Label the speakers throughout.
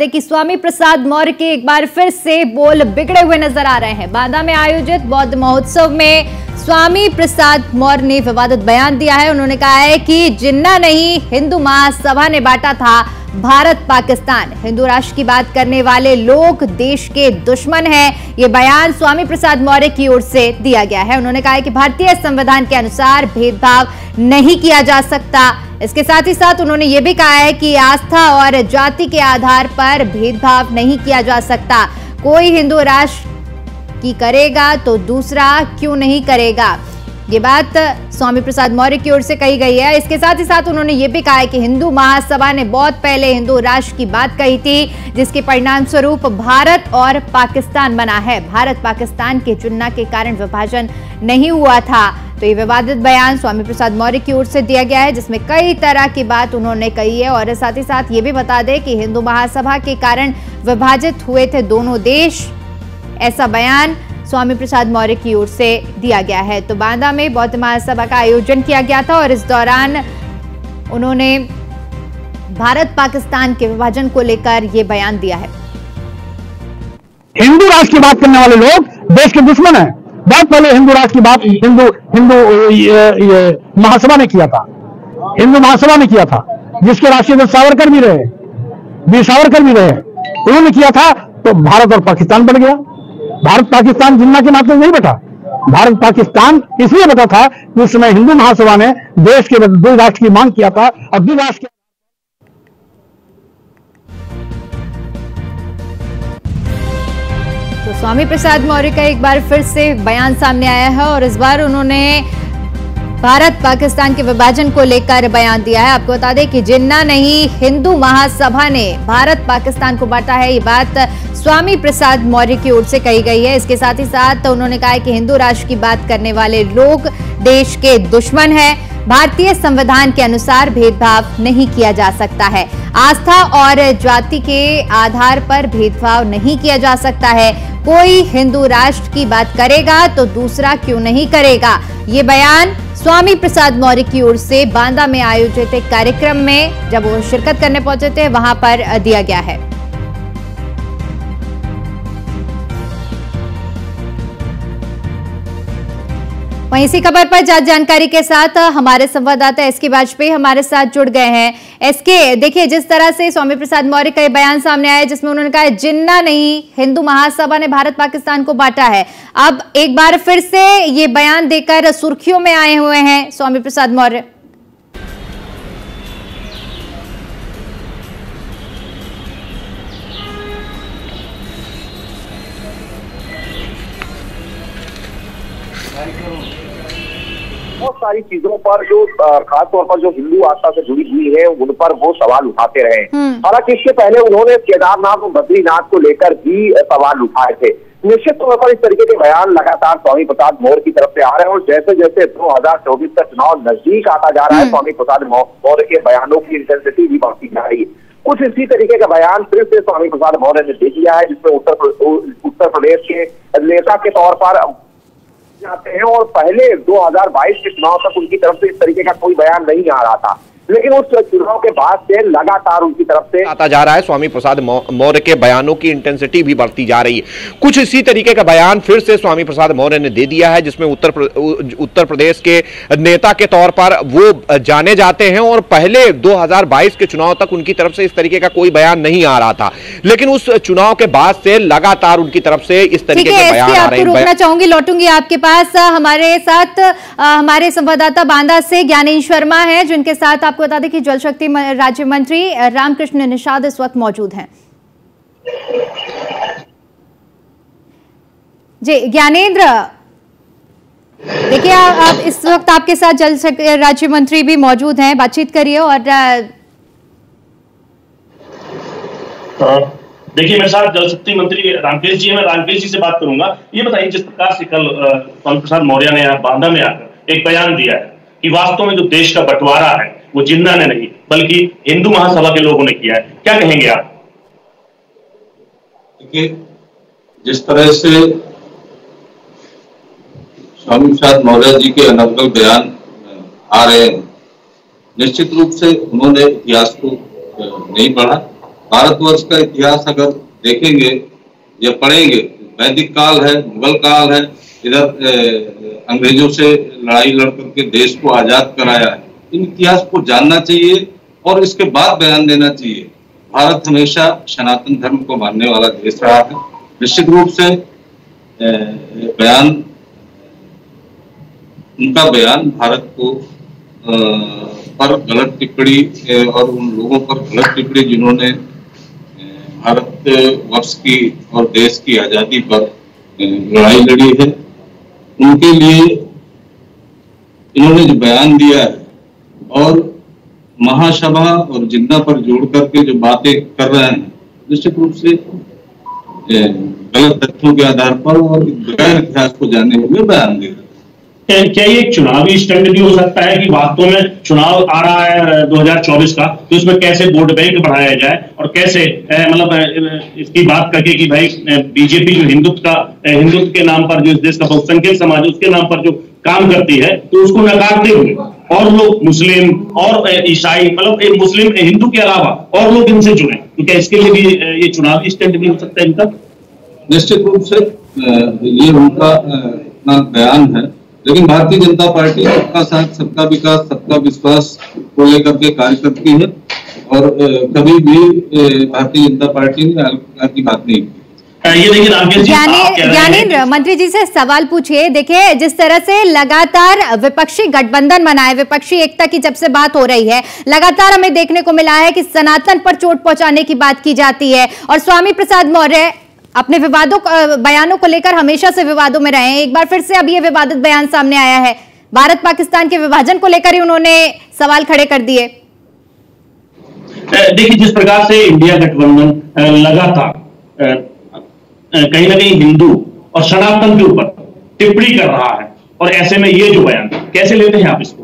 Speaker 1: देखिए, स्वामी प्रसाद मौर्य के एक बार फिर से बोल बिगड़े हुए नजर आ रहे हैं। बांदा में आयोजित बौद्ध महोत्सव में स्वामी प्रसाद मौर्य ने विवादित बयान दिया है। उन्होंने कहा है कि जिन्ना नहीं हिंदू महासभा ने बांटा था भारत पाकिस्तान। हिंदू राष्ट्र की बात करने वाले लोग देश के दुश्मन हैं। ये बयान स्वामी प्रसाद मौर्य की ओर से दिया गया है। उन्होंने कहा है कि भारतीय संविधान के अनुसार भेदभाव नहीं किया जा सकता। इसके साथ ही साथ उन्होंने ये भी कहा है कि आस्था और जाति के आधार पर भेदभाव नहीं किया जा सकता। कोई हिंदू राष्ट्र की करेगा तो दूसरा क्यों नहीं करेगा। ये बात स्वामी प्रसाद मौर्य की ओर से कही गई है। इसके साथ ही साथ उन्होंने ये भी कहा है कि हिंदू महासभा ने बहुत पहले हिंदू राष्ट्र की बात कही थी, जिसके परिणाम स्वरूप भारत और पाकिस्तान बना है। भारत पाकिस्तान के चुनना के कारण विभाजन नहीं हुआ था। तो ये विवादित बयान स्वामी प्रसाद मौर्य की ओर से दिया गया है, जिसमें कई तरह की बात उन्होंने कही है। और साथ ही साथ ये भी बता दें कि हिंदू महासभा के कारण विभाजित हुए थे दोनों देश। ऐसा बयान स्वामी प्रसाद मौर्य की ओर से दिया गया है। तो बांदा में बौद्ध महासभा का आयोजन किया गया था और इस दौरान उन्होंने भारत पाकिस्तान के विभाजन को लेकर यह बयान दिया है।
Speaker 2: हिंदू राष्ट्र की बात करने वाले लोग देश के दुश्मन हैं। बहुत पहले हिंदू राष्ट्र की बात हिंदू महासभा ने किया था। हिंदू महासभा ने किया था, जिसके राष्ट्रीय सावरकर भी रहे, वीर सावरकर भी रहे। उन्होंने किया था तो भारत और पाकिस्तान बन गया। भारत पाकिस्तान जिन्ना के नाते नहीं बटा। भारत पाकिस्तान इसलिए बटा था कि उस समय हिंदू महासभा ने देश के दो राष्ट्र की मांग किया था और दो राष्ट्र
Speaker 1: तो स्वामी प्रसाद मौर्य का एक बार फिर से बयान सामने आया है और इस बार उन्होंने भारत पाकिस्तान के विभाजन को लेकर बयान दिया है। आपको बता दें कि जिन्ना नहीं हिंदू महासभा ने भारत पाकिस्तान को बांटा है। ये बात स्वामी प्रसाद मौर्य की ओर से कही गई है। इसके साथ ही साथ उन्होंने कहा है कि हिंदू राष्ट्र की बात करने वाले लोग देश के दुश्मन हैं। भारतीय संविधान के अनुसार भेदभाव नहीं किया जा सकता है। आस्था और जाति के आधार पर भेदभाव नहीं किया जा सकता है। कोई हिंदू राष्ट्र की बात करेगा तो दूसरा क्यों नहीं करेगा। ये बयान स्वामी प्रसाद मौर्य की ओर से बांदा में आयोजित एक कार्यक्रम में जब वो शिरकत करने पहुंचे थे, वहां पर दिया गया है। वहीं इसी खबर पर ज्यादा जानकारी के साथ हमारे संवाददाता एसके वाजपेयी हमारे साथ जुड़ गए हैं। एसके, देखिए, जिस तरह से स्वामी प्रसाद मौर्य का बयान सामने आया जिसमें उन्होंने कहा जिन्ना नहीं हिंदू महासभा ने भारत पाकिस्तान को बांटा है, अब एक बार फिर से ये बयान देकर सुर्खियों में आए हुए हैं स्वामी प्रसाद मौर्य।
Speaker 3: बहुत सारी चीजों पर जो खासतौर पर जो हिंदू आस्था से जुड़ी हुई है उन पर वो सवाल उठाते रहे। हालांकि इसके पहले उन्होंने केदारनाथ और बद्रीनाथ को लेकर भी सवाल उठाए थे। निश्चित तौर पर इस तरीके के बयान लगातार स्वामी प्रसाद मौर्य की तरफ से आ रहे हैं और जैसे जैसे 2024 का चुनाव नजदीक आता जा रहा है, स्वामी प्रसाद मौर्य के बयानों की इंटेंसिटी भी बढ़ती जा रही है। कुछ इसी तरीके का बयान फिर से स्वामी प्रसाद मौर्य ने दे दिया है, जिसमें उत्तर प्रदेश के नेता के तौर पर जाते हैं और पहले 2022 के चुनाव तक उनकी तरफ से इस तरीके का कोई बयान नहीं आ रहा था, लेकिन उस चुनाव के बाद से लगातार उनकी तरफ से
Speaker 4: आता जा रहा है। स्वामी प्रसाद मौर्य के बयानों की इंटेंसिटी भी बढ़ती जा रही है। कुछ इसी तरीके का बयान फिर से स्वामी प्रसाद मौर्य ने दे दिया है, जिसमें उत्तर प्रदेश के नेता के तौर पर वो जाने जाते हैं और पहले 2022 के चुनाव तक उनकी तरफ से इस तरीके का कोई बयान नहीं आ रहा था, लेकिन उस चुनाव के बाद से लगातार उनकी तरफ से इस तरीके के बयान आ रहे हैं।
Speaker 1: रोकना चाहूंगी, लौटूंगी आपके पास। हमारे साथ हमारे संवाददाता बांदा से ज्ञानेश शर्मा है, जिनके साथ आपको बता दें कि जल शक्ति राज्य मंत्री रामकृष्ण निषाद इस वक्त मौजूद हैं। जी ज्ञानेंद्र, देखिए, आप इस वक्त आपके साथ जल शक्ति राज्य मंत्री भी मौजूद हैं, बातचीत करिए। और
Speaker 5: देखिए, मेरे साथ जल शक्ति मंत्री रामकेश जी है, मैं रामकेश जी से बात करूंगा। ये बताइए, जिस प्रकार से कल स्वामी प्रसाद मौर्य ने बांदा में आकर एक बयान दिया है कि वास्तव में जो देश का बंटवारा है वो जिन्ना ने नहीं बल्कि हिंदू महासभा के लोगों ने किया है, क्या कहेंगे आप?
Speaker 6: देखिए, जिस तरह से स्वामी प्रसाद मौर्य जी के अनर्गल बयान आ रहे हैं, निश्चित रूप से उन्होंने इतिहास को नहीं पढ़ा भारतवर्ष का इतिहास अगर देखेंगे या पढ़ेंगे, वैदिक काल है, मुगल काल है, इधर अंग्रेजों से लड़ाई लड़ करके देश को आजाद कराया है। इन इतिहास को जानना चाहिए और इसके बाद बयान देना चाहिए। भारत हमेशा सनातन धर्म को मानने वाला देश रहा है। निश्चित रूप से उनका बयान भारत को पर गलत टिप्पणी और उन लोगों पर गलत टिप्पणी जिन्होंने भारत वर्ष की और देश की आजादी पर लड़ाई लड़ी है, उनके लिए इन्होंने जो बयान दिया है और महासभा और जिन्ना पर जोड़ करके जो बातें कर रहे हैं, निश्चित रूप से गलत तथ्यों के आधार पर और गैर इतिहास को जानने हुए बयान दे रहे हैं।
Speaker 5: क्या ये एक चुनावी स्टंट भी हो सकता है कि वास्तव में चुनाव आ रहा है 2024 का, तो इसमें कैसे वोट बैंक बढ़ाया जाए और कैसे मतलब इसकी बात करके कि भाई बीजेपी जो हिंदुत्व के नाम पर जो इस देश का बहुसंख्यक समाज उसके नाम पर जो काम करती है, तो उसको नकारते हुए और लोग मुस्लिम और ईसाई मतलब मुस्लिम हिंदू के अलावा और लोग इनसे जुड़े, तो क्या इसके लिए भी ये चुनावी स्टंट भी हो सकता है इनका?
Speaker 6: निश्चित रूप से ये उनका अपना बयान है, लेकिन भारतीय जनता पार्टी सबका साथ, सबका विकास, सबका विश्वास को लेकर के कार्य करती है और कभी भी भारतीय जनता पार्टी ने अलग की बात नहीं की।
Speaker 1: ज्ञानेंद्र, मंत्री जी से सवाल पूछिए। देखिए, जिस तरह से लगातार विपक्षी गठबंधन बनाए, विपक्षी एकता की जब से बात हो रही है, लगातार हमें देखने को मिला है कि सनातन पर चोट पहुंचाने की बात की जाती है और स्वामी प्रसाद मौर्य अपने बयानों को लेकर हमेशा से विवादों में रहे हैं। एक बार फिर से अब ये विवादित बयान सामने आया है। भारत पाकिस्तान के विभाजन को लेकर ही उन्होंने सवाल खड़े कर दिए।
Speaker 5: देखिए, जिस प्रकार से इंडिया गठबंधन लगातार कहीं ना कहीं हिंदू और सनातन के ऊपर टिप्पणी कर रहा है, और ऐसे में ये जो बयान कैसे लेते हैं आप इसको?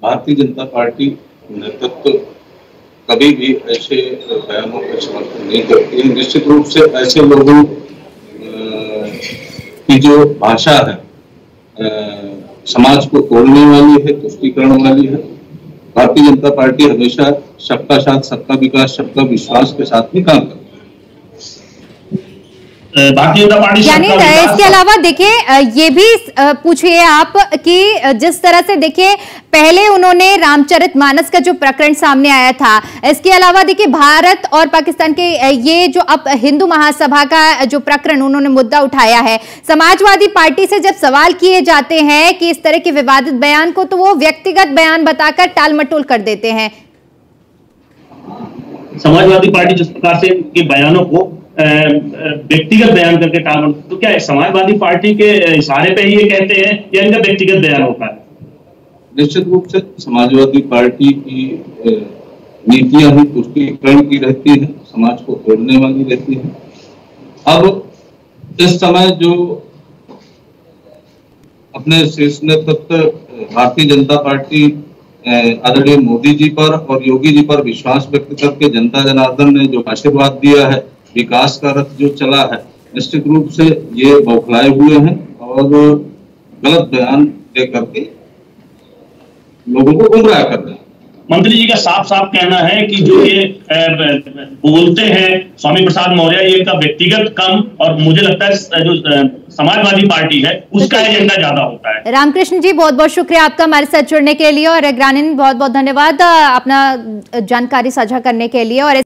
Speaker 6: भारतीय जनता पार्टी नेतृत्व कभी भी ऐसे बयानों का समर्थन नहीं करती है। निश्चित रूप से ऐसे लोगों की जो भाषा है समाज को तोड़ने वाली है, तुष्टीकरण वाली है। भारतीय जनता पार्टी हमेशा सबका साथ, सबका विकास, सबका विश्वास के साथ ही काम करती है।
Speaker 5: भारतीय जनता पार्टी
Speaker 1: इसके अलावा देखिए, ये भी पूछिए आप कि जिस तरह से देखिए पहले उन्होंने रामचरितमानस का जो प्रकरण सामने आया था, इसके अलावा देखिए भारत और पाकिस्तान के ये जो अब हिंदू महासभा का जो प्रकरण उन्होंने मुद्दा उठाया है, समाजवादी पार्टी से जब सवाल किए जाते हैं कि इस तरह के विवादित बयान को, तो वो व्यक्तिगत बयान बताकर टाल मटोल कर देते हैं।
Speaker 5: समाजवादी पार्टी जिस प्रकार से इनके बयानों को व्यक्तिगत बयान करके टाल, तो क्या समाजवादी पार्टी के इशारे पे ही ये कहते हैं या इनका व्यक्तिगत बयान होता है?
Speaker 6: निश्चित रूप से समाजवादी पार्टी की नीतियां ही तुष्टीकरण की रहती है, समाज को तोड़ने वाली रहती है। अब इस समय जो अपने शीर्ष नेतृत्व भारतीय जनता पार्टी आदरणीय मोदी जी पर और योगी जी पर विश्वास व्यक्त करके जनता जनार्दन ने जो आशीर्वाद दिया है, विकास का रथ जो चला है, निश्चित रूप से ये बौखलाए हुए हैं और गलत बयान दे करके लोगों को गुमराह कर रहे हैं।
Speaker 5: मंत्री जी का साफ साफ कहना है कि जो ये बोलते हैं स्वामी प्रसाद मौर्य, ये इनका व्यक्तिगत कम, और मुझे लगता है जो समाजवादी पार्टी है उसका एजेंडा ज्यादा होता है।
Speaker 1: रामकृष्ण जी, बहुत बहुत शुक्रिया आपका हमारे साथ जुड़ने के लिए, और ग्रामीण बहुत बहुत धन्यवाद अपना जानकारी साझा करने के लिए। और